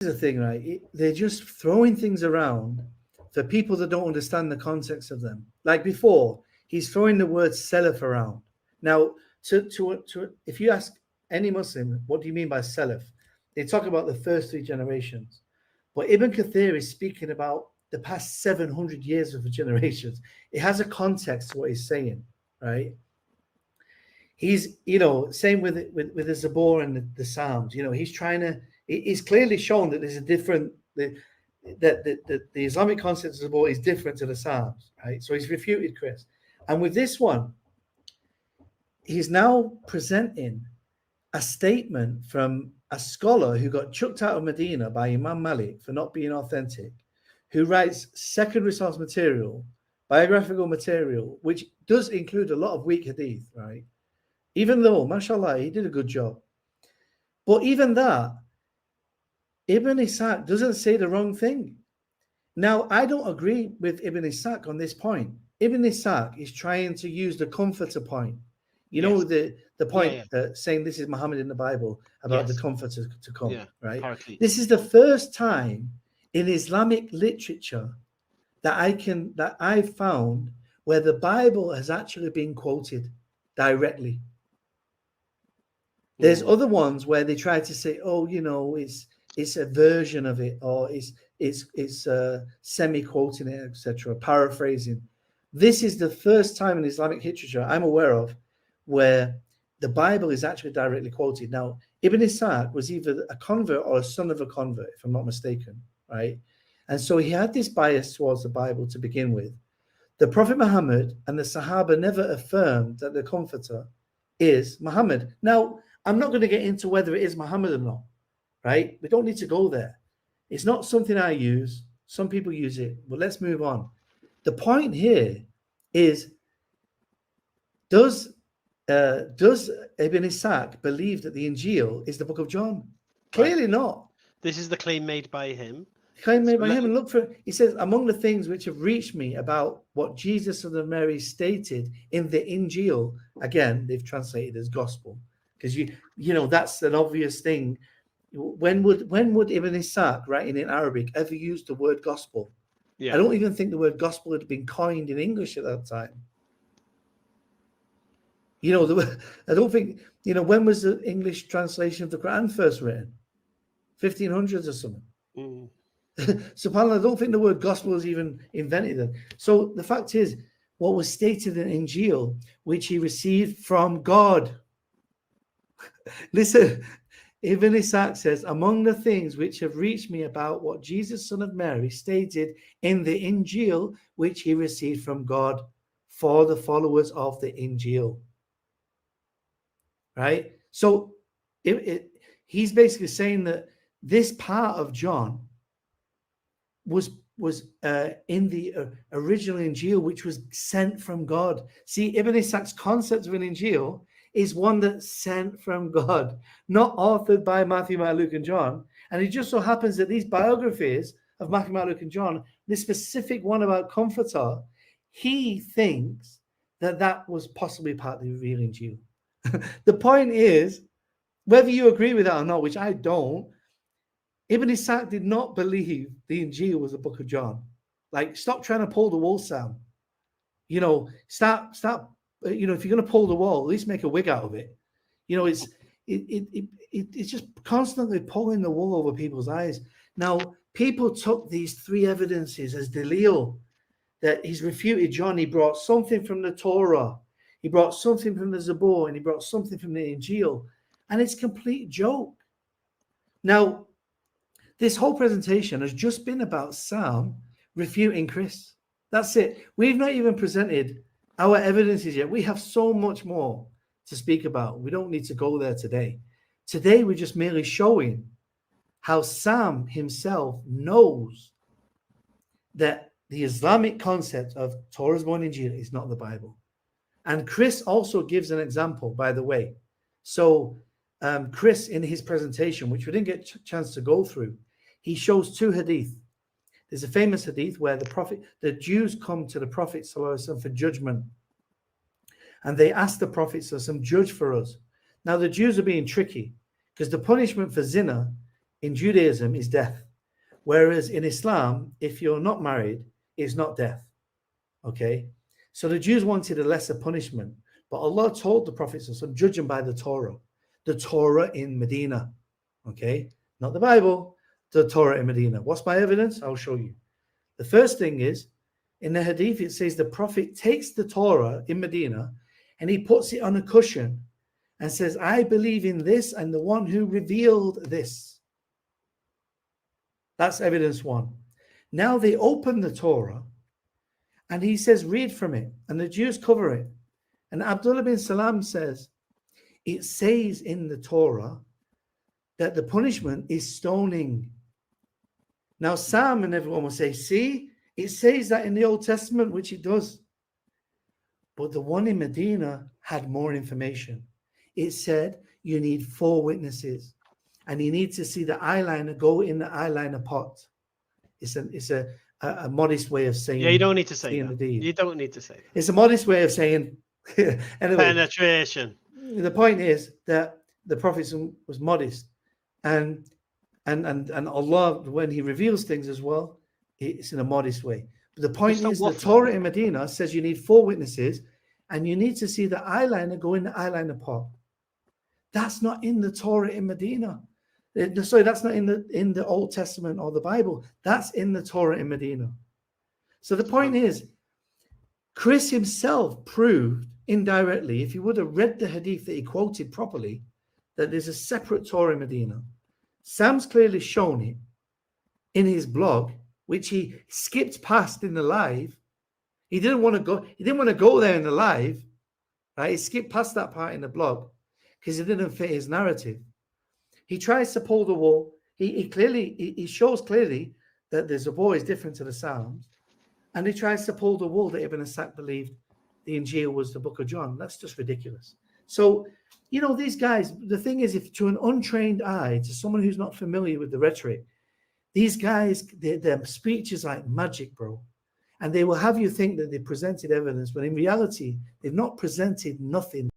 is the thing, right? They're just throwing things around for people that don't understand the context of them. Like before, he's throwing the word salaf around. Now, if you ask any Muslim, what do you mean by salaf? They talk about the first three generations. But Ibn Kathir is speaking about the past 700 years of generations. It has a context to what he's saying, right? He's, same with the Zabur and the Psalms. He's trying to. He's clearly shown that there's a different that the Islamic concept of Zabur is different to the Psalms, right? So he's refuted Chris, and with this one, he's now presenting a statement from a scholar who got chucked out of Medina by Imam Malik for not being authentic, who writes secondary source material, biographical material, which does include a lot of weak hadith, right? Even though, mashallah, he did a good job. But even that, Ibn Ishaq doesn't say the wrong thing. Now, I don't agree with Ibn Ishaq on this point. Ibn Ishaq is trying to use the comforter point. The point saying this is Muhammad in the Bible about the comforter to come, right? Partly. This is the first time in Islamic literature that I found where the Bible has actually been quoted directly. There's other ones where they try to say, it's a version of it, or it's semi-quoting it, etc., paraphrasing. This is the first time in Islamic literature I'm aware of where the Bible is actually directly quoted. Now, Ibn Ishaq was either a convert or a son of a convert, if I'm not mistaken, right? And so he had this bias towards the Bible to begin with. The Prophet Muhammad and the Sahaba never affirmed that the Comforter is Muhammad. Now, I'm not going to get into whether it is Muhammad or not, right? We don't need to go there. It's not something I use. Some people use it, but let's move on. The point here is, does Ibn Ishaq believe that the Injeel is the book of John? Clearly not. This is the claim made by him. And look for, he says, among the things which have reached me about what Jesus son of Mary stated in the Injeel, again, they've translated as gospel, because that's an obvious thing. When would Ibn Ishaq, writing in Arabic, ever use the word gospel? I don't even think the word gospel had been coined in English at that time. I don't think, when was the English translation of the Quran first written? 1500s or something. SubhanAllah, I don't think the word gospel was even invented then. So the fact is, what was stated in Injeel, which he received from God. Listen, Ibn Ishaq says, among the things which have reached me about what Jesus, son of Mary, stated in the Injeel, which he received from God for the followers of the Injeel. Right? So he's basically saying that this part of John was in the original Injeel, which was sent from God. See, Ibn Ishaq's concept of an Injeel is one that's sent from God, not authored by Matthew, Mark, Luke, and John. And it just so happens that these biographies of Matthew, Mark, Luke, and John, this specific one about Comforter, he thinks that was possibly part of the real Injeel. The point is, whether you agree with that or not, which I don't, Ibn Ishaq did not believe the Injeel was the book of John. Like, stop trying to pull the wool, Sam. Stop. If you're going to pull the wall, at least make a wig out of it. It's just constantly pulling the wool over people's eyes. Now, people took these three evidences as dalil, that he's refuted John. He brought something from the Torah, he brought something from the Zabur, and he brought something from the Injeel. And it's a complete joke. Now, this whole presentation has just been about Sam refuting Chris. That's it. We've not even presented our evidences yet. We have so much more to speak about. We don't need to go there today. Today, we're just merely showing how Sam himself knows that the Islamic concept of Torah's born Injeel is not the Bible. And Chris also gives an example, by the way. So Chris, in his presentation, which we didn't get a chance to go through, he shows two hadith. There's a famous hadith where the Jews come to the Prophet ﷺ for judgment. And they ask the Prophet ﷺ, judge for us. Now, the Jews are being tricky because the punishment for zina in Judaism is death. Whereas in Islam, if you're not married, it's not death. Okay? So the Jews wanted a lesser punishment, but Allah told the Prophet, so judge them by the Torah in Medina. Okay? Not the Bible, the Torah in Medina. What's my evidence? I'll show you. The first thing is, in the Hadith, it says the Prophet takes the Torah in Medina and he puts it on a cushion and says, I believe in this and the one who revealed this. That's evidence one. Now they open the Torah and he says, read from it. And the Jews cover it. And Abdullah bin Salam says, it says in the Torah that the punishment is stoning. Now Sam and everyone will say, see, it says that in the Old Testament, which it does. But the one in Medina had more information. It said you need 4 witnesses and you need to see the eyeliner go in the eyeliner pot. It's a modest way of saying. Yeah, you don't need to say that. The deed. You don't need to say that. It's a modest way of saying. Anyway, penetration. The point is that the Prophet was modest, and Allah, when He reveals things as well, it's in a modest way. But the point is, the Torah in Medina says you need 4 witnesses, and you need to see the eyeliner go in the eyeliner pot. That's not in the Torah in Medina. Sorry, that's not in the Old Testament or the Bible. That's in the Torah in Medina. So the point is, Chris himself proved indirectly, if he would have read the hadith that he quoted properly, that there's a separate Torah in Medina. Sam's clearly shown it in his blog, which he skipped past in the live. He didn't want to go there in the live, right? He skipped past that part in the blog because it didn't fit his narrative. He tries to pull the wool. He shows clearly that the Zabur is different to the Psalms, and he tries to pull the wool that Ibn Ishaq believed the Injeel was the book of John. That's just ridiculous. So, these guys, the thing is, if to an untrained eye, to someone who's not familiar with the rhetoric, these guys, their speech is like magic, bro. And they will have you think that they presented evidence, but in reality, they've not presented nothing.